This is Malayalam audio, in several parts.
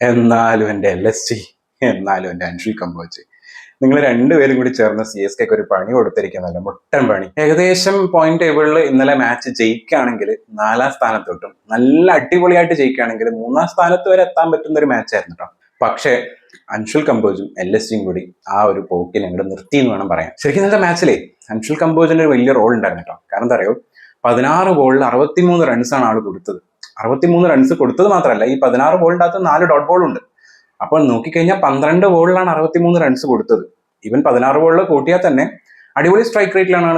എന്നാലും എൻ്റെ LSG, എന്നാലും എൻ്റെ അൻഷിൽ കമ്പോജ്, നിങ്ങൾ രണ്ടുപേരും കൂടി ചേർന്ന് CSK ഒരു പണി കൊടുത്തിരിക്കുന്നല്ലോ, മുട്ടൻ പണി. ഏകദേശം പോയിന്റ് ടേബിളിൽ ഇന്നലെ മാച്ച് ജയിക്കുകയാണെങ്കിൽ 4ാം സ്ഥാനത്തോട്ടും, നല്ല അടിപൊളിയായിട്ട് ജയിക്കുകയാണെങ്കിൽ 3ാം സ്ഥാനത്ത് വരെ എത്താൻ പറ്റുന്ന ഒരു മാച്ച് ആയിരുന്നു കേട്ടോ. പക്ഷേ അൻഷുൽ കമ്പോജും LSGയും കൂടി ആ ഒരു പോക്കിൽ ഞങ്ങൾ നിർത്തി എന്ന് വേണം പറയാൻ. ശരിക്കും ഇന്നത്തെ മാച്ചിലേ അൻഷുൽ കമ്പോജിന് ഒരു വലിയ റോൾ ഉണ്ടായിരുന്നു കേട്ടോ. കാരണം എന്താ അറിയോ, 16 ബോളിൽ 63 റൺസാണ് ആൾ കൊടുത്തത്. 63 റൺസ് കൊടുത്തത് മാത്രമല്ല, ഈ 16 ബോളിൻ്റെ അകത്ത് 4 ഡോട്ട് ബോൾ ഉണ്ട്. അപ്പോൾ നോക്കിക്കഴിഞ്ഞാൽ 12 ബോളിലാണ് 63 റൺസ് കൊടുത്തത്. ഈവൻ 16 ബോളിൽ കൂട്ടിയാൽ തന്നെ അടിപൊളി സ്ട്രൈക്ക് റേറ്റിലാണ്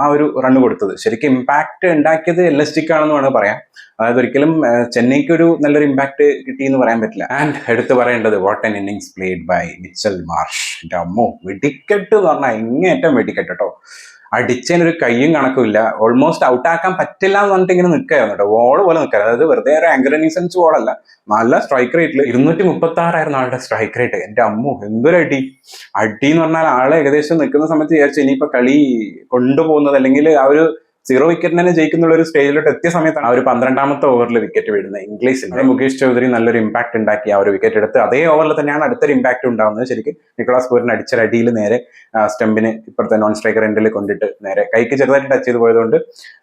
ആ ഒരു റൺ കൊടുത്തത്. ശരിക്കും ഇമ്പാക്ട് ഉണ്ടാക്കിയത് LSGക്കാണെന്ന് വേണമെങ്കിൽ പറയാം. അതായത് ഒരിക്കലും ചെന്നൈക്ക് ഒരു നല്ലൊരു ഇമ്പാക്ട് കിട്ടിയെന്ന് പറയാൻ പറ്റില്ല. ആൻഡ് എടുത്തു പറയേണ്ടത് what an innings played by Mitchell Marsh. എൻ്റെ അമ്മോ, വെടിക്കെട്ട് എന്ന് പറഞ്ഞാൽ ഇങ്ങേറ്റം വെടിക്കെട്ട് കേട്ടോ. അടിച്ചതിനൊരു കയ്യും കണക്കുമില്ല. ഓൾമോസ്റ്റ് ഔട്ടാക്കാൻ പറ്റില്ല എന്ന് പറഞ്ഞിട്ട് ഇങ്ങനെ നിൽക്കായിരുന്നു കേട്ടോ, വോള് പോലെ നിൽക്കാറ്. അതായത് വെറുതെ ഒരു ആങ്കർ ഇന്നിങ്സ് വോളല്ല, നല്ല സ്ട്രൈക്ക് റേറ്റിൽ 236 ആയിരുന്നു ആളുടെ സ്ട്രൈക്ക് റേറ്റ്. എൻ്റെ അമ്മോ, എന്തൊരു അടി എന്ന് പറഞ്ഞാൽ ആളെ ഏകദേശം നിൽക്കുന്ന സമയത്ത് വിചാരിച്ചു ഇനിയിപ്പോ കളി കൊണ്ടുപോകുന്നത്, അല്ലെങ്കിൽ ആ ഒരു 0 വിക്കറ്റിന് തന്നെ ജയിക്കുന്നുള്ള ഒരു സ്റ്റേജിലോട്ട് എത്തിയ സമയത്താണ് ആ ഒരു 12ാമത്തെ ഓവറിൽ വിക്കറ്റ് വീഴുന്നത് ഇംഗ്ലീഷിൽ. മുകേഷ് ചൗധരി നല്ലൊരു ഇമ്പാക്ട് ഉണ്ടാക്കി ആ ഒരു വിക്കറ്റ് എടുത്ത്. അതേ ഓവറിൽ തന്നെയാണ് അടുത്തൊരു ഇമ്പാക്ട് ഉണ്ടാവുന്നത്. ശരിക്കും നിക്കോളാസ് പൂരൻ അടിച്ചൊരടിയിൽ നേരെ സ്റ്റംപിന് ഇപ്പുറത്തെ നോൺ സ്ട്രൈക്കർ എൻഡിൽ കൊണ്ടിട്ട് നേരെ കൈക്ക് ചെറുതായിട്ട് ടച്ച് ചെയ്ത് പോയതുകൊണ്ട്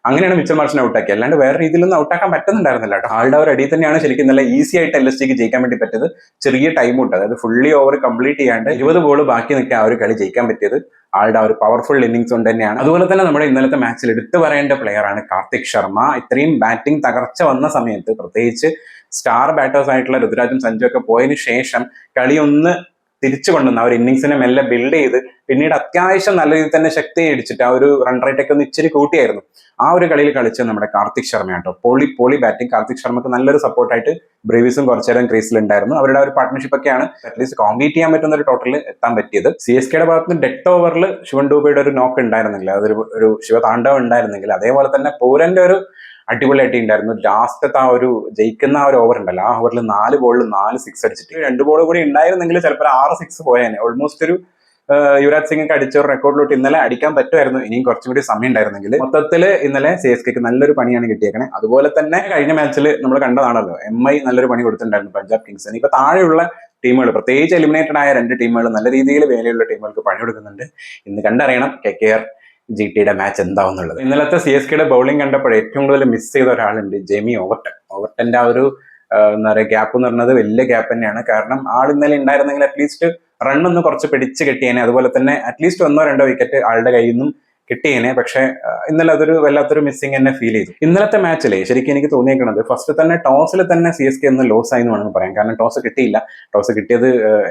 അങ്ങനെയാണ് മിച്ചൽ മാർഷിനെ ഔട്ടാക്കി. അല്ലാണ്ട് വേറെ രീതിയിലൊന്നും ഔട്ടാക്കാൻ പറ്റുന്നുണ്ടായിരുന്നില്ല കേട്ടോ. ആളുടെ ഒരു അടി തന്നെയാണ് ശരിക്കും നല്ല ഈസി ആയിട്ട് LSGക്ക് ജയിക്കാൻ വേണ്ടി പറ്റിയത്. ചെറിയ ടൈം ഉണ്ട്, അതായത് ഫുള്ളി ഓവർ കംപ്ലീറ്റ് ചെയ്യാണ്ട് 20 ബോൾ ബാക്കി നിൽക്കാൻ ആ ഒരു കളി ജയിക്കാൻ പറ്റിയത് ആളുടെ ആ ഒരു പവർഫുൾ ഇന്നിങ്സ് കൊണ്ട് തന്നെയാണ്. അതുപോലെ തന്നെ നമ്മുടെ ഇന്നലത്തെ മാച്ചിൽ എടുത്തു പറയേണ്ട പ്ലെയർ ആണ് കാർത്തിക് ശർമ്മ. ഇത്രയും ബാറ്റിംഗ് തകർച്ച വന്ന സമയത്ത്, പ്രത്യേകിച്ച് സ്റ്റാർ ബാറ്റേഴ്സ് ആയിട്ടുള്ള ഋതുരാജും സഞ്ജു ഒക്കെ പോയതിനു ശേഷം കളി ഒന്ന് തിരിച്ചു കൊണ്ടുവന്ന ആ ഒരു ഇന്നിങ്സിനെ മെല്ലെ ബിൽഡ് ചെയ്ത് പിന്നീട് അത്യാവശ്യം നല്ല രീതിയിൽ തന്നെ ശക്തി അടിച്ചിട്ട് ആ ഒരു റൺ റേറ്റ് ഒക്കെ ഒന്ന് ഇച്ചിരി കൂട്ടിയായിരുന്നു ആ ഒരു കളിയിൽ കളിച്ചത് നമ്മുടെ കാർത്തിക് ശർമ്മയാട്ടോ. പോളി ബാറ്റിംഗ്. കാർത്തിക് ശർമ്മക്ക് നല്ലൊരു സപ്പോർട്ടായിട്ട് ബ്രേവിസും കുറച്ചേരം ക്രീസിൽ ഉണ്ടായിരുന്നു. അവരുടെ ഒരു പാർട്ട്ണർഷിപ്പ് ഒക്കെയാണ് അറ്റ്ലീസ്റ്റ് കോമ്പീറ്റ് ചെയ്യാൻ പറ്റുന്ന ഒരു ടോട്ടലിൽ എത്താൻ പറ്റിയത്. CSKയുടെ ഭാഗത്ത് നിന്ന് ഡെത്ത് ഓവറിൽ ശിവൻ ഡൂബയുടെ ഒരു നോക്ക് ഉണ്ടായിരുന്നില്ല, അതൊരു ശിവതാണ്ഡവം ഉണ്ടായിരുന്നെങ്കിൽ, അതേപോലെ തന്നെ പൂരന്റെ ഒരു അടിപൊളി അടി ഉണ്ടായിരുന്നു. ലാസ്റ്റത്തെ ആ ഒരു ജയിക്കുന്ന ആ ഒരു ഓവർ ഉണ്ടല്ലോ, ആ ഓവറിൽ 4 ബോളിൽ 4 സിക്സ് അടിച്ചിട്ട് 2 ബോൾ കൂടി ഉണ്ടായിരുന്നെങ്കിൽ ചിലപ്പോൾ 6 സിക്സ് പോയേനെ. ഓൾമോസ്റ്റ് ഒരു യുവരാജ് സിംഗ് ഒക്കെ അടിച്ച ഒരു റെക്കോർഡിലോട്ട് ഇന്നലെ അടിക്കാൻ പറ്റുമായിരുന്നു, ഇനിയും കുറച്ചും കൂടി സമയം ഉണ്ടായിരുന്നെങ്കിൽ. മൊത്തത്തിൽ ഇന്നലെ CSKക്ക് നല്ലൊരു പണിയാണ് കിട്ടിയേക്കണേ. അതുപോലെ തന്നെ കഴിഞ്ഞ മാച്ചിൽ നമ്മൾ കണ്ടതാണല്ലോ, MI നല്ലൊരു പണി കൊടുത്തിട്ടുണ്ടായിരുന്നു പഞ്ചാബ് കിങ്സിന്. ഇപ്പൊ താഴെയുള്ള ടീമുകൾ, പ്രത്യേകിച്ച് എലിമിനേറ്റഡ് ആയ 2 ടീമുകൾ, നല്ല രീതിയിൽ വേലയുള്ള ടീമുകൾക്ക് പണി കൊടുക്കുന്നുണ്ട്. ഇന്ന് കണ്ടറിയണം KKR GTയുടെ മാച്ച് എന്താവുന്നുള്ളത്. ഇന്നലത്തെ CSKയുടെ ബൗളിംഗ് കണ്ടപ്പോൾ ഏറ്റവും കൂടുതൽ മിസ് ചെയ്ത ഒരാളുണ്ട്, ജെമി ഓവർട്ടന്റെ ആ ഒരു എന്താ പറയുക ഗ്യാപ്പ് എന്ന് പറഞ്ഞത് വലിയ ഗ്യാപ്പ് തന്നെയാണ്. കാരണം ആൾ ഇന്നലെ ഉണ്ടായിരുന്നെങ്കിൽ അറ്റ്ലീസ്റ്റ് റണ്ണൊന്ന് കുറച്ച് പിടിച്ച് കിട്ടിയേനെ. അതുപോലെ തന്നെ അറ്റ്ലീസ്റ്റ് 1-2 വിക്കറ്റ് ആളുടെ കയ്യിൽ നിന്നും കിട്ടിയേനെ. പക്ഷെ ഇന്നലെ അതൊരു വല്ലാത്തൊരു മിസ്സിങ് എന്നെ ഫീൽ ചെയ്തു. ഇന്നലത്തെ മാച്ചിലെ ശരിക്കും എനിക്ക് തോന്നിയേക്കുന്നത് ഫസ്റ്റ് തന്നെ ടോസിൽ തന്നെ CSK ഒന്ന് ലോസ് ആയി എന്ന് വേണമെങ്കിൽ പറയാം. കാരണം ടോസ് കിട്ടിയില്ല, ടോസ് കിട്ടിയത്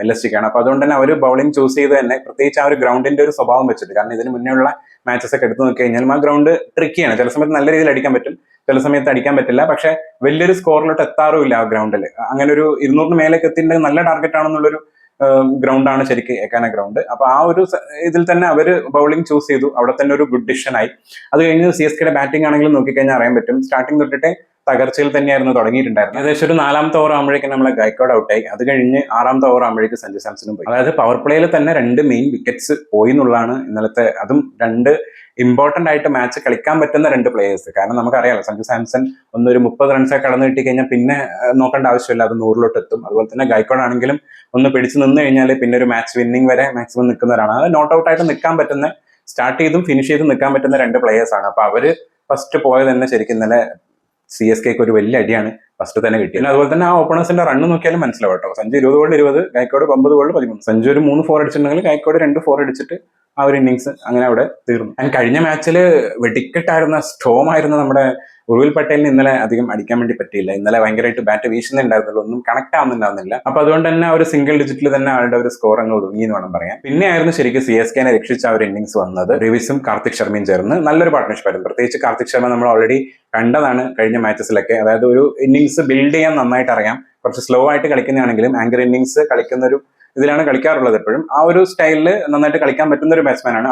LSGക്കാണ്. അപ്പൊ അതുകൊണ്ട് തന്നെ അവർ ബൗളിംഗ് ചൂസ് ചെയ്ത് തന്നെ, പ്രത്യേകിച്ച് ആ ഒരു ഗ്രൗണ്ടിന്റെ ഒരു സ്വഭാവം വെച്ചിട്ട്. കാരണം ഇതിന് മുന്നേ ഉള്ള മാച്ചസ് ഒക്കെ എടുത്തു നോക്കി കഴിഞ്ഞാൽ ആ ഗ്രൗണ്ട് ട്രിക്കിയാണ്. ചില സമയത്ത് നല്ല രീതിയിൽ അടിക്കാൻ പറ്റും, ചില സമയത്ത് അടിക്കാൻ പറ്റില്ല. പക്ഷെ വലിയൊരു സ്കോറിലോട്ട് എത്താറുമില്ല ആ ഗ്രൗണ്ടിൽ. അങ്ങനെ ഒരു 200 മേലേക്ക് എത്തിയിട്ട് നല്ല ടാർഗറ്റ് ആണെന്നുള്ളൊരു ഗ്രൗണ്ടാണ് ശരിക്കും ഏക്കാന ഗ്രൗണ്ട്. അപ്പൊ ആ ഒരു ഇതിൽ തന്നെ അവര് ബൗളിംഗ് ചൂസ് ചെയ്തു. അവിടെ തന്നെ ഒരു ഗുഡ് ഡിസിഷൻ ആയി. അത് കഴിഞ്ഞ് CSKയുടെ ബാറ്റിംഗ് ആണെങ്കിലും നോക്കിക്കഴിഞ്ഞാൽ അറിയാൻ പറ്റും, സ്റ്റാർട്ടിംഗ് തൊട്ടിട്ടേ തകർച്ചയിൽ തന്നെയായിരുന്നു തുടങ്ങിയിട്ടുണ്ടായിരുന്നു. ഏകദേശം ഒരു 4ാമത്തെ ഓവർ ആകുമ്പോഴേക്കും നമ്മളെ ഗൈക്വാഡ് ഔട്ടായി. അത് കഴിഞ്ഞ് 6ാമത്തെ ഓവർ ആകുമ്പോഴേക്കും സഞ്ജു സാംസണും പോയി. അതായത് പവർ പ്ലേയിൽ തന്നെ 2 മെയിൻ വിക്കറ്റ്സ് പോയി എന്നുള്ളതാണ് ഇന്നലത്തെ. അതും 2 ഇമ്പോർട്ടന്റ് ആയിട്ട് മാച്ച് കളിക്കാൻ പറ്റുന്ന 2 പ്ലേയേഴ്സ്. കാരണം നമുക്കറിയാലോ, സഞ്ജു സാംസൺ ഒന്നൊരു 30 റൺസൊക്കെ കടന്നു കിട്ടി കഴിഞ്ഞാൽ പിന്നെ നോക്കേണ്ട ആവശ്യമില്ല, അത് 100-ലോട്ട് എത്തും. അതുപോലെ തന്നെ ഗൈക്വാഡ് ആണെങ്കിലും ഒന്ന് പിടിച്ച് നിന്ന് കഴിഞ്ഞാൽ പിന്നെ ഒരു മാച്ച് വിന്നിംഗ് വരെ മാക്സിമം നിൽക്കുന്നവരാണ്. അത് നോട്ട് ഔട്ട് ആയിട്ട് നിൽക്കാൻ പറ്റുന്ന, സ്റ്റാർട്ട് ചെയ്തും ഫിനിഷ് ചെയ്തും നിൽക്കാൻ പറ്റുന്ന 2 പ്ലേയേഴ്സ് ആണ്. അപ്പൊ അവര് ഫസ്റ്റ് പോയത് തന്നെ ശരിക്കും ഇന്നലെ CSKക്ക് ഒരു വലിയ അടിയാണ് ഫസ്റ്റ് തന്നെ കിട്ടി. അതുപോലെ തന്നെ ആ ഓപ്പണേഴ്സിന്റെ റണ്ണ് നോക്കിയാലും മനസ്സിലാവും കേട്ടോ. സഞ്ജു 20 ബോളിൽ 20, ഗൈക്വാഡ് 9 ബോളിൽ 13. സഞ്ജു ഒരു 3 4 അടിച്ചിട്ടുണ്ടെങ്കിൽ ഗൈക്വാഡ് 2 4 അടിച്ചിട്ട് ആ ഒരു ഇന്നിങ്സ് അങ്ങനെ അവിടെ തീർന്നു. ആൻഡ് കഴിഞ്ഞ മാച്ചിൽ വെടിക്കെട്ടായിരുന്ന സ്റ്റോം ആയിരുന്ന നമ്മുടെ ഉർവിൽ പട്ടേലിന് ഇന്നലെ അധികം അടിക്കാൻ വേണ്ടി പറ്റിയില്ല. ഇന്നലെ ഭയങ്കരമായിട്ട് ബാറ്റ് വീശുന്നുണ്ടായിരുന്നുള്ളൂ, ഒന്നും കണക്ട് ആവുന്നുണ്ടാവുന്നില്ല. അപ്പൊ അതുകൊണ്ട് തന്നെ ഒരു സിംഗിൾ ഡിജിറ്റിൽ തന്നെ ആളുടെ ഒരു സ്കോർ അങ്ങ് ഒതുങ്ങി എന്ന് വേണം പറയാം. പിന്നെ ആയിരുന്നു ശരിക്കും CSKനെ രക്ഷിച്ച ആ ഒരു ഇന്നിങ്സ് വന്നത്. രവിസും കാർത്തിക് ശർമ്മയും ചേർന്ന് നല്ലൊരു പാർട്ട്ണർഷിപ്പ് ആയിരുന്നു. പ്രത്യേകിച്ച് കാർത്തിക് ശർമ്മ നമ്മൾ ഓൾറെഡി കണ്ടതാണ് കഴിഞ്ഞ മാച്ചസിലൊക്കെ. അതായത് ഒരു ഇന്നിങ്സ് ബിൽഡ് ചെയ്യാൻ നന്നായിട്ട് അറിയാം. കുറച്ച് സ്ലോ ആയിട്ട് കളിക്കുന്നതാണെങ്കിലും ആങ്കർ ഇന്നിങ്സ് കളിക്കുന്ന ഒരു ഇതിലാണ് കളിക്കാറുള്ളത് എപ്പോഴും. ആ ഒരു സ്റ്റൈലിൽ നന്നായിട്ട് കളിക്കാൻ പറ്റുന്ന ഒരു ബാറ്റ്സ്മാൻ ആണ്.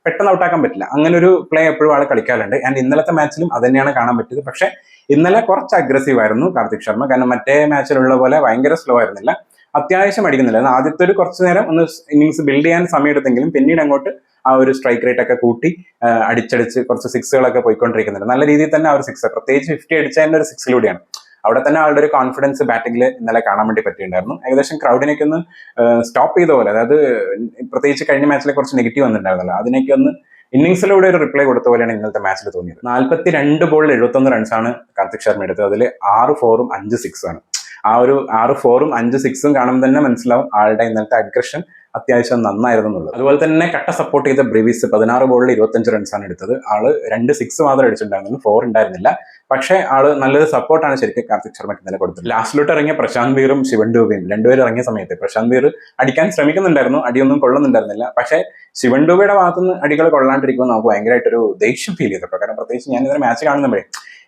പെട്ടെന്ന് ഔട്ടാക്കാൻ പറ്റില്ല, അങ്ങനെ ഒരു പ്ലേ എപ്പോഴും ആൾ കളിക്കാറുണ്ട്. ആൻഡ് ഇന്നലത്തെ മാച്ചിലും അത് തന്നെയാണ് കാണാൻ പറ്റിയത്. പക്ഷെ ഇന്നലെ കുറച്ച് അഗ്രസീവ് ആയിരുന്നു കാർത്തിക് ശർമ്മ. കാരണം മറ്റേ മാച്ചിലുള്ള പോലെ ഭയങ്കര സ്ലോ ആയിരുന്നില്ല, അത്യാവശ്യം അടിക്കുന്നില്ല. ആദ്യത്തെ ഒരു കുറച്ച് നേരം ഒന്ന് ഇന്നിങ്സ് ബിൽഡ് ചെയ്യാൻ സമയം എടുത്തെങ്കിലും പിന്നീട് അങ്ങോട്ട് ആ ഒരു സ്ട്രൈക്ക് റേറ്റ് ഒക്കെ കൂട്ടി അടിച്ചടിച്ച് കുറച്ച് സിക്സുകളൊക്കെ പോയിക്കൊണ്ടിരിക്കുന്നുണ്ട്. നല്ല രീതിയിൽ തന്നെ ആ ഒരു സിക്സ്, പ്രത്യേകിച്ച് 50 അടിച്ചതിന്റെ ഒരു സിക്സിലൂടെയാണ്. അവിടെ തന്നെ ആളുടെ ഒരു കോൺഫിഡൻസ് ബാറ്റിംഗിൽ ഇന്നലെ കാണാൻ വേണ്ടി പറ്റിയിട്ടുണ്ടായിരുന്നു. ഏകദേശം ക്രൗഡിനൊക്കെ ഒന്ന് സ്റ്റോപ്പ് ചെയ്ത പോലെ, അതായത് പ്രത്യേകിച്ച് കഴിഞ്ഞ മാച്ചിലെ കുറച്ച് നെഗറ്റീവ് വന്നിട്ടുണ്ടായിരുന്നല്ലോ, അതിനൊക്കെ ഒന്ന് ഇന്നിംഗ്സിലൂടെ ഒരു റിപ്ലൈ കൊടുത്ത പോലെയാണ് ഇന്നലത്തെ മാച്ചിൽ തോന്നിയത്. 42 ബോളിൽ 71 റൺസാണ് കാർത്തിക് ശർമ്മ എടുത്തത്. അതിൽ 6 4ഉം 5 6ഉം ആണ്. ആ ഒരു 6 4ഉം 5 6ഉം കാണുമ്പോൾ തന്നെ മനസ്സിലാവും ആളുടെ ഇന്നലത്തെ അഗ്രഷൻ അത്യാവശ്യം നന്നായിരുന്നു എന്നുള്ളത്. അതുപോലെ തന്നെ കട്ട സപ്പോർട്ട് ചെയ്ത ബ്രിവിസ് 16 ബോളിൽ 25 റൺസാണ് എടുത്തത്. ആള് 2 6 മാത്രം അടിച്ചിട്ടുണ്ടായിരുന്നു, 4 ഉണ്ടായിരുന്നില്ല. പക്ഷേ ആള് നല്ലൊരു സപ്പോർട്ടാണ് ശരിക്കും കാർത്തിക് ശർമ്മയ്ക്ക് ഇന്നലെ കൊടുത്തത്. ലാസ്റ്റിലോട്ട് ഇറങ്ങിയ പ്രശാന്ത് വീറും ശിവൻ ഡൂബയും രണ്ടുപേരും ഇറങ്ങിയ സമയത്ത് പ്രശാന്ത് വീർ അടിക്കാൻ ശ്രമിക്കുന്നുണ്ടായിരുന്നു, അടിയൊന്നും കൊള്ളുന്നുണ്ടായിരുന്നില്ല. പക്ഷേ ശിവൻ ഡൂബയുടെ ഭാഗത്തുനിന്ന് അടികൾ കൊള്ളാണ്ടിരിക്കുമ്പോൾ നമുക്ക് ഭയങ്കരമായിട്ടൊരു ദേഷ്യം ഫീൽ ചെയ്തിട്ടോ. കാരണം പ്രത്യേകിച്ച് ഞാൻ ഇന്നലെ മാച്ച് കാണുമ്പോഴേ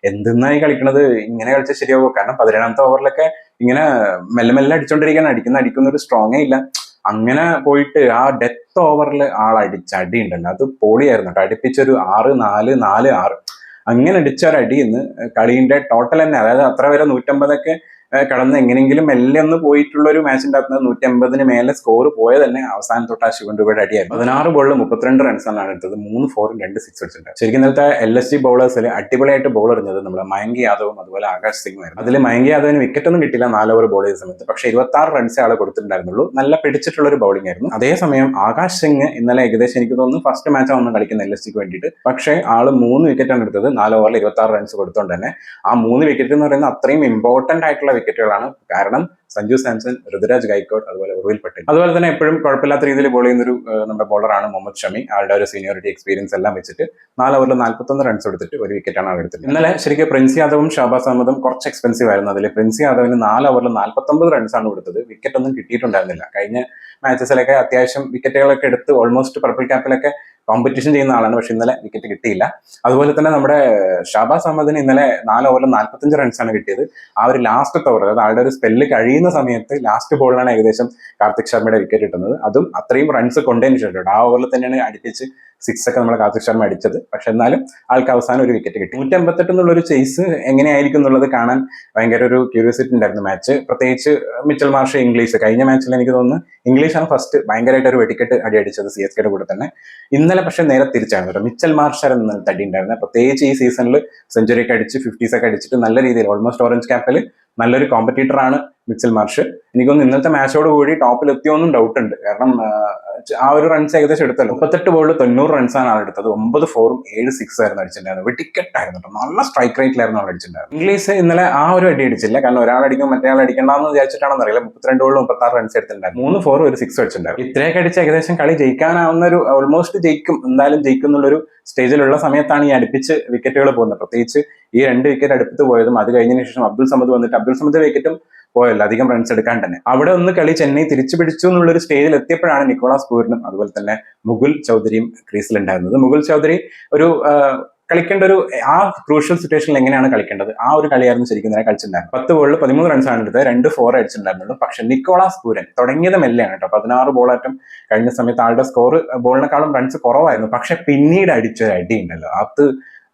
എന്തെന്നായി കളിക്കണത്, ഇങ്ങനെ കളിച്ചാൽ ശരിയാവോ? കാരണം 17ാമത്തെ ഓവറിലൊക്കെ ഇങ്ങനെ മെല്ലെ മെല്ലെ അടിച്ചോണ്ടിരിക്കാൻ അടിക്കുന്ന ഒരു സ്ട്രോങ്ങേ ഇല്ല. അങ്ങനെ പോയിട്ട് ആ ഡെത്ത് ഓവറിൽ അടിച്ച അടി ഉണ്ടല്ലോ, അത് പൊളിയായിരുന്നു കേട്ടോ. അടുപ്പിച്ചൊരു 6 4 4 6 അങ്ങനെ അടിച്ച ഒരു അടി ഇന്ന് കളിന്റെ ടോട്ടൽ തന്നെ, അതായത് അത്ര വരെ 150 കടന്ന് എങ്ങനെയെങ്കിലും മെല്ലെ ഒന്ന് പോയിട്ടുള്ള ഒരു മാച്ചിന്റെ അകത്ത് 150 മേലെ സ്കോർ പോയത് തന്നെ അവസാനം തൊട്ട് ആ ശിവൻ ഡൂബയുടെ അടിയായിരുന്നു. 16 ബോളിൽ 32 റൺസാണ് എടുത്തത്, 3 4ഉം 2 6 അടിച്ചിട്ടുണ്ട്. ശരിക്കും ഇന്നലത്തെ LSG ബൗളേഴ്സിൽ അടിപൊളിയായിട്ട് ബോൾ എറിഞ്ഞത് നമ്മുടെ മയങ്ക് യാദവും അതുപോലെ ആകാശ് സിംഗും ആയിരുന്നു. അതിൽ മയങ്ക് യാദവിന് വിക്കറ്റ് ഒന്നും കിട്ടില്ല 4 ഓവർ ബോൾ ചെയ്ത സമയത്ത്. പക്ഷേ 26 റൺസേ ആള് കൊടുത്തിട്ടുണ്ടായിരുന്നുള്ളൂ. നല്ല പിടിച്ചിട്ടുള്ള ഒരു ബൗളിംഗ് ആയിരുന്നു. അതേസമയം ആകാശ് സിംഗ് ഇന്നലെ ഏകദേശം എനിക്ക് തോന്നുന്നു ഫസ്റ്റ് മാച്ചാണ് ഒന്ന് കളിക്കുന്ന LSGക്ക് വേണ്ടിയിട്ട്. പക്ഷേ ആള് 3 വിക്കറ്റാണ് എടുത്തത്, 4 ഓവറിൽ 26 റൺസ് കൊടുത്തോണ്ട് തന്നെ. ആ 3 വിക്കറ്റ് എന്ന് പറയുന്നത് അത്രയും ഇമ്പോർട്ടന്റ് ആയിട്ടുള്ള വിക്കറ്റുകളാണ്. കാരണം സഞ്ജു സാംസൺ, ഋതുരാജ് ഗൈക്കോഡ്, അതുപോലെ ഉർവിൽ പട്ടേൽ, അതുപോലെ തന്നെ എപ്പോഴും കുഴപ്പമില്ലാത്ത രീതിയിൽ ബോൾ ചെയ്യുന്ന ഒരു നമ്മുടെ ബോളറാണ് മുഹമ്മദ് ഷമി. ആളുടെ ഒരു സീനിയോറിറ്റി എക്സ്പീരിയൻസ് എല്ലാം വെച്ചിട്ട് 4 ഓവറിൽ 41 റൺസ് എടുത്തിട്ട് ഒരു വിക്കറ്റാണ് ആൾ എടുത്തത്. ഇന്നലെ ശരിക്കും പ്രിൻസ് യാദവും ഷാബാസ് അഹമ്മദും കുറച്ച് എക്സ്പെൻസീവ് ആയിരുന്നു. അതിൽ പ്രിൻസ് യാദവിന് 4 ഓവറിൽ 49 റൺസാണ് കൊടുത്തത്. വിക്കറ്റ് ഒന്നും കിട്ടിയിട്ടുണ്ടായിരുന്നില്ല. കഴിഞ്ഞ മാച്ചസിലൊക്കെ അത്യാവശ്യം വിക്കറ്റുകളൊക്കെ എടുത്ത് ഓൾമോസ്റ്റ് പർപ്പിൾ ക്യാപ്പിലൊക്കെ കോമ്പറ്റീഷൻ ചെയ്യുന്ന ആളാണ്. പക്ഷെ ഇന്നലെ വിക്കറ്റ് കിട്ടിയില്ല. അതുപോലെ തന്നെ നമ്മുടെ ഷാബാസ് അഹമ്മദിന് ഇന്നലെ 4 ഓവറിൽ 45 റൺസാണ് കിട്ടിയത്. ആ ഒരു ലാസ്റ്റ് ഓവർ, അതായത് ആളുടെ ഒരു സ്പെല്ല് കഴിയുന്ന സമയത്ത് ലാസ്റ്റ് ബോളിലാണ് ഏകദേശം കാർത്തിക് ശർമ്മയുടെ വിക്കറ്റ് കിട്ടുന്നത്. അതും അത്രയും റൺസ് കൊണ്ടതിന് ശേഷം ആ ഓവറിൽ തന്നെയാണ് അടുപ്പിച്ച് 6 ഒക്കെ നമ്മൾ കാർത്തിക് ശർമ്മ അടിച്ചത്. പക്ഷെ എന്നാലും ആൾക്ക് അവസാനം ഒരു വിക്കറ്റ് കിട്ടി. 158 എന്നുള്ളൊരു ചേസ് എങ്ങനെയായിരിക്കും എന്നുള്ളത് കാണാൻ ഭയങ്കര ഒരു ക്യൂരിയോസിറ്റി ഉണ്ടായിരുന്നു മാച്ച്. പ്രത്യേകിച്ച് മിച്ചൽ മാർഷ് ഇംഗ്ലീഷ് കഴിഞ്ഞ മാച്ചിൽ എനിക്ക് തോന്നുന്നു ഇംഗ്ലീഷാണ് ഫസ്റ്റ് ഭയങ്കരമായിട്ട് ഒരു വെടിക്കെട്ട് അടി അടിച്ചത് CSKയുടെ കൂടെ തന്നെ. ഇന്നലെ പക്ഷെ നേരെ തിരിച്ചാണ് കേട്ടോ. മിച്ചൽ മാർഷർ എന്ന തടി ഉണ്ടായിരുന്നത്. പ്രത്യേകിച്ച് ഈ സീസണിൽ സെഞ്ചുറി ഒക്കെ അടിച്ച് 50s ഒക്കെ അടിച്ചിട്ട് നല്ല രീതിയിൽ ഓൾമോസ്റ്റ് ഓറഞ്ച് ക്യാപ്പിൽ നല്ലൊരു കോമ്പറ്റീറ്റർ ആണ് മിച്ചൽ മാർഷ്. എനിക്കൊന്ന് ഇന്നത്തെ മാച്ചോട് കൂടി ടോപ്പിൽ എത്തിയോന്നും ഡൗട്ട് ഉണ്ട്. കാരണം ആ ഒരു റൺസ് ഏകദേശം എടുത്തല്ലോ. 38 ബോളിൽ 90 റൺസാണ് ആൾ എടുത്തത്. 9 4ഉം 7 6 ആയിരുന്നു അടിച്ചിട്ടുണ്ടായിരുന്നത്. വെടിക്കെട്ട് ആയിരുന്നു കേട്ടോ. നല്ല സ്ട്രൈക്ക് റേറ്റിലായിരുന്നു ആൾ അടിച്ചിട്ടുണ്ടായിരുന്നത്. ഇംഗ്ലീഷ് ഇന്നലെ ആ ഒരു അടി അടിച്ചില്ല. കാരണം ഒരാൾ അടിക്കും മറ്റേ ആൾ അടിക്കണ്ടെന്ന് വിചാരിച്ചിട്ടാണെന്ന് അറിയില്ല. 32 ബോളിൽ 36 റൺസ് എടുത്തിട്ടുണ്ടായിരുന്നു. 3 4ഉം ഒരു 6 അടിച്ചിട്ടുണ്ടായിരുന്നു. ഇത്രയൊക്കെ അടിച്ച് ഏകദേശം കളി ജയിക്കാനാവുന്ന ഒരു ഓൾമോസ്റ്റ് ജയിക്കും, എന്തായാലും ജയിക്കും എന്നുള്ളൊരു സ്റ്റേജിലുള്ള സമയത്താണ് ഈ അടുപ്പിച്ച് വിക്കറ്റുകൾ പോകുന്നത്. പ്രത്യേകിച്ച് ഈ 2 വിക്കറ്റ് അടുപ്പിച്ച് പോയതും അത് കഴിഞ്ഞതിന് ശേഷം അബ്ദുൾ സമദ് വന്നിട്ട് അബ്ദുൾ സമദ് വിക്കറ്റും പോയല്ലോ അധികം റൺസ് എടുക്കാൻ തന്നെ. അവിടെ ഒന്ന് കളി ചെന്നൈ തിരിച്ചു പിടിച്ചു എന്നുള്ളൊരു സ്റ്റേജിൽ എത്തിയപ്പോഴാണ് നിക്കോളാസ് പൂരനും അതുപോലെ തന്നെ മുകുൽ ചൗധരിയും ക്രീസിൽ ഉണ്ടായിരുന്നത്. മുകുൽ ചൗധരി ഒരു കളിക്കേണ്ട ഒരു ആ ക്രൂഷ്യൽ സിറ്റുവേഷനിൽ എങ്ങനെയാണ് കളിക്കേണ്ടത് ആ ഒരു കളിയായിരുന്നു ശരിക്കും തന്നെ കളിച്ചിട്ടുണ്ടായിരുന്നു. 10 ബോളിൽ 13 റൺസാണ് എടുത്തത്, 2 4 അടിച്ചിട്ടുണ്ടായിരുന്നുള്ളൂ. പക്ഷെ നിക്കോളാസ് പൂരൻ തുടങ്ങിയത് മെല്ലെയാണ് കേട്ടോ. 16 ബോളാറ്റം കഴിഞ്ഞ സമയത്ത് ആളുടെ സ്കോർ ബോളിനെക്കാളും റൺസ് കുറവായിരുന്നു. പക്ഷെ പിന്നീട് അടിച്ചൊരു അടി ഉണ്ടല്ലോ, അത്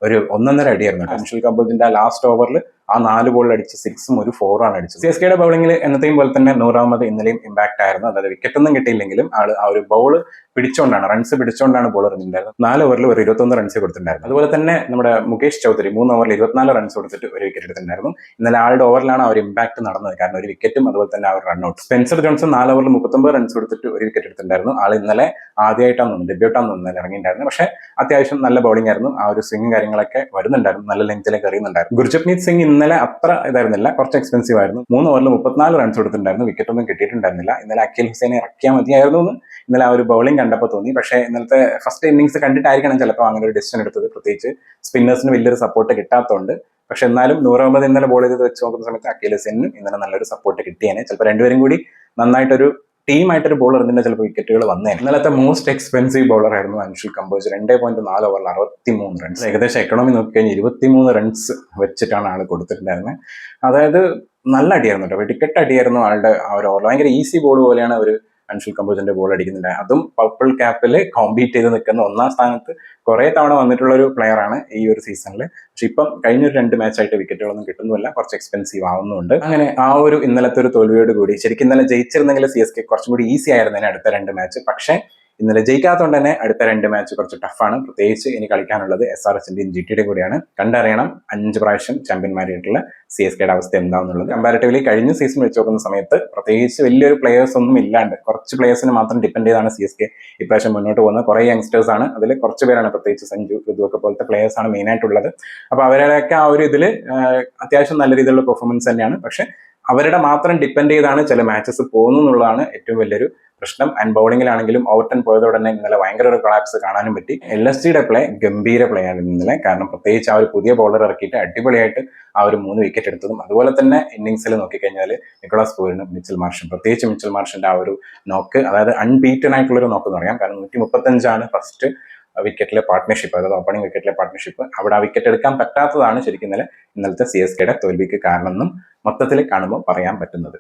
ഒരു 1.5 അടിയായിരുന്നു. അൻഷുൽ കംബോജിന്റെ ലാസ്റ്റ് ഓവറിൽ ആ 4 ബോളിൽ അടിച്ച് 6ഉം ഒരു 4ഉം ആണ് അടിച്ചത്. CSKയുടെ ബൗളിംഗിൽ എന്നത്തെയും പോലെ തന്നെ നൂർ അഹമ്മദ് ഇന്നലെയും ഇമ്പാക്ട് ആയിരുന്നു. അതായത് വിക്കറ്റ് ഒന്നും കിട്ടിയില്ലെങ്കിലും ആള് ആ ഒരു ബോൾ പിടിച്ചോണ്ടാണ്, റൺസ് പിടിച്ചോണ്ടാണ് ബോൾ എറിഞ്ഞിട്ടുണ്ടായിരുന്നത്. 4 ഓവറിൽ ഒരു 21 റൺസ് കൊടുത്തിട്ടുണ്ടായിരുന്നു. അതുപോലെ തന്നെ നമ്മുടെ മുകേഷ് ചൗധരി 3 ഓവറിൽ 24 റൺസ് കൊടുത്തിട്ട് ഒരു വിക്കറ്റ് എടുത്തിട്ടുണ്ടായിരുന്നു. ഇന്നലെ ആളുടെ ഓവറിലാണ് ആ ഒരു ഇമ്പാക്ട് നടന്നത്. കാരണം ഒരു വിക്കറ്റും അതുപോലെ തന്നെ ആ ഒരു റൺഔട്ട്. സ്പെൻസർ ജോൺസൺ 4 ഓവറിൽ 39 റൺസ് കൊടുത്തിട്ട് ഒരു വിക്കറ്റ് എടുത്തിട്ടുണ്ടായിരുന്നു. ആൾ ഇന്നലെ ആദ്യമായിട്ടാണ് തോന്നുന്നു ഡെബ്യൂട്ടാന്ന് തോന്നുന്നത് ഇറങ്ങിയിട്ടുണ്ടായിരുന്നു. പക്ഷേ അത്യാവശ്യം നല്ല ബൗളിംഗ് ആയിരുന്നു. ആ ഒരു സ്വിംഗ് കാര്യങ്ങളൊക്കെ വരുന്നുണ്ടായിരുന്നു, നല്ല ലെങ്തിലേക്ക് എറിയുന്നുണ്ടായിരുന്നു. ഗുർജപ്നീത് സിംഗ് ഇന്നലെ അത്ര ഇതായിരുന്നില്ല, കുറച്ച് എക്സ്പെൻസീവ് ആയിരുന്നു. 3 ഓവറിൽ 34 റൺസ് കൊടുത്തിട്ടുണ്ടായിരുന്നു. വിക്കറ്റ് ഒന്നും കിട്ടിയിട്ടുണ്ടായിരുന്നില്ല. ഇന്നലെ അഖിൽ ഹുസൈനെ ഇറക്കിയാൽ മതിയായിരുന്നു എന്ന് ഇന്നലെ ആ ഒരു ബൗളിംഗ് കണ്ടപ്പോൾ തോന്നി. പക്ഷേ ഇന്നലത്തെ ഫസ്റ്റ് ഇന്നിംഗ്സ് കണ്ടിട്ടായിരിക്കണം ചിലപ്പോൾ അങ്ങനെ ഒരു ഡിസിഷൻ എടുത്തത്. പ്രത്യേകിച്ച് സ്പിന്നേഴ്സിന് വലിയൊരു സപ്പോർട്ട് കിട്ടാത്തതുകൊണ്ട്. പക്ഷെ എന്നാലും നൂർ അഹമ്മദ് ഇന്നലെ ബോൾ ചെയ്ത് വെച്ച് നോക്കുന്ന സമയത്ത് അഖിൽ ഹുസൈനും ഇന്നലെ നല്ലൊരു സപ്പോർട്ട് കിട്ടിയേനെ. ചിലപ്പോൾ രണ്ടുപേരും കൂടി നന്നായിട്ടൊരു ടീമായിട്ടൊരു ബോൾ എറിഞ്ഞിട്ട് ചിലപ്പോൾ വിക്കറ്റുകൾ വന്നേനെ. ഇന്നലത്തെ മോസ്റ്റ് എക്സ്പെൻസീവ് ബോളർ ആയിരുന്നു അൻഷുൽ കംബോജ്. 2.4 ഓവറിൽ 63 റൺസ്. ഏകദേശം എക്കണോമി നോക്കിക്കഴിഞ്ഞാൽ 23 റൺസ് വെച്ചിട്ടാണ് ആൾ കൊടുത്തിട്ടുണ്ടായിരുന്നത്. അതായത് നല്ല അടിയായിരുന്നു കേട്ടോ, വെടിക്കെട്ട് അടിയായിരുന്നു ആളുടെ ആ ഒരു ഓവർ. ഭയങ്കര ഈസി ബോൾ പോലെയാണ് ഒരു അൻഷുൽ കംബോജിന്റെ ബോൾ അടിക്കുന്നുണ്ട്. അതും പർപ്പിൾ ക്യാപ്പിൽ കോമ്പീറ്റ് ചെയ്ത് നിൽക്കുന്ന 1ാം സ്ഥാനത്ത് കുറെ തവണ വന്നിട്ടുള്ള ഒരു പ്ലെയർ ആണ് ഈ ഒരു സീസണിൽ. പക്ഷെ ഇപ്പം കഴിഞ്ഞൊരു 2 മാച്ചായിട്ട് വിക്കറ്റുകളൊന്നും കിട്ടുന്നില്ല, കുറച്ച് എക്സ്പെൻസീവ് ആവുന്നുണ്ട്. അങ്ങനെ ആ ഒരു ഇന്നലത്തെ ഒരു തോൽവിയോട് കൂടി ശരിക്കും ഇന്നലെ ജയിച്ചിരുന്നെങ്കിൽ CSK കുറച്ചും കൂടി ഈസി ആയിരുന്നതിന് അടുത്ത 2 മാച്ച്. പക്ഷേ ഇന്നലെ ജയിക്കാത്തതുകൊണ്ട് തന്നെ അടുത്ത 2 മാച്ച് കുറച്ച് ടഫാണ്. പ്രത്യേകിച്ച് ഇനി കളിക്കാനുള്ളത് SRHന്റെയും GTയുടെയും കൂടിയാണ്. കണ്ടറിയണം 5 പ്രാവശ്യം ചാമ്പ്യന്മാരായിട്ടുള്ള CSKയുടെ അവസ്ഥ എന്താണെന്നുള്ളത്. കമ്പാരിറ്റീവ്ലി കഴിഞ്ഞ സീസൺ വെച്ച് നോക്കുന്ന സമയത്ത് പ്രത്യേകിച്ച് വലിയൊരു പ്ലേയേഴ്സ് ഒന്നും ഇല്ലാണ്ട് കുറച്ച് പ്ലേയേഴ്സിനെ മാത്രം ഡിപ്പെൻഡ് ചെയ്താണ് CSK ഇപ്രാവശ്യം മുന്നോട്ട് പോകുന്നത്. കുറേ യങ്സ്റ്റേഴ്സ് ആണ്, അതിൽ കുറച്ച് പേരാണ്, പ്രത്യേകിച്ച് സഞ്ജു ഋതുവൊക്കെ പോലത്തെ പ്ലേയേഴ്സ് ആണ് മെയിൻ ആയിട്ടുള്ളത്. അപ്പോൾ അവരുടെയൊക്കെ ആ ഒരു ഇതിൽ അത്യാവശ്യം നല്ല രീതിയിലുള്ള പെർഫോമൻസ് തന്നെയാണ്. പക്ഷെ അവരുടെ മാത്രം ഡിപ്പെൻഡ് ചെയ്താണ് ചില മാച്ചസ് പോകുന്നു എന്നുള്ളതാണ് ഏറ്റവും വലിയൊരു പ്രശ്നം. ആൻഡ് ബൗളിങ്ങിലാണെങ്കിലും ഓവർടൺ പോയതോടെ തന്നെ ഇന്നലെ ഭയങ്കര ഒരു കൊളാപ്സ് കാണാനും പറ്റി. LSGയുടെ പ്ലേ ഗംഭീര പ്ലേ ആണ് ഇന്നലെ. കാരണം പ്രത്യേകിച്ച് ആ ഒരു പുതിയ ബൗളർ ഇറക്കിയിട്ട് അടിപൊളിയായിട്ട് ആ ഒരു 3 വിക്കറ്റ് എടുത്തതും, അതുപോലെ തന്നെ ഇന്നിങ്സിൽ നോക്കിക്കഴിഞ്ഞാൽ നിക്കോളാസ് പൂരനും മിച്ചൽ മാർഷും, പ്രത്യേകിച്ച് മിച്ചൽ മാർഷിന്റെ ആ ഒരു നോക്ക്, അതായത് അൺബീറ്റൻ ആയിട്ടുള്ളൊരു നോക്ക് എന്ന് പറയാം. കാരണം 135 ഫസ്റ്റ് വിക്കറ്റിലെ പാർട്ട്ണർഷിപ്പ്, അതായത് ഓപ്പണിംഗ് വിക്കറ്റിലെ പാർട്ട്ണർഷിപ്പ്. അവിടെ ആ വിക്കറ്റ് എടുക്കാൻ പറ്റാത്തതാണ് ശരിക്കും ഇന്നലത്തെ CSKയുടെ തോൽവിക്ക് കാരണം എന്നും മൊത്തത്തിൽ കാണുമ്പോൾ പറയാൻ പറ്റുന്നത്.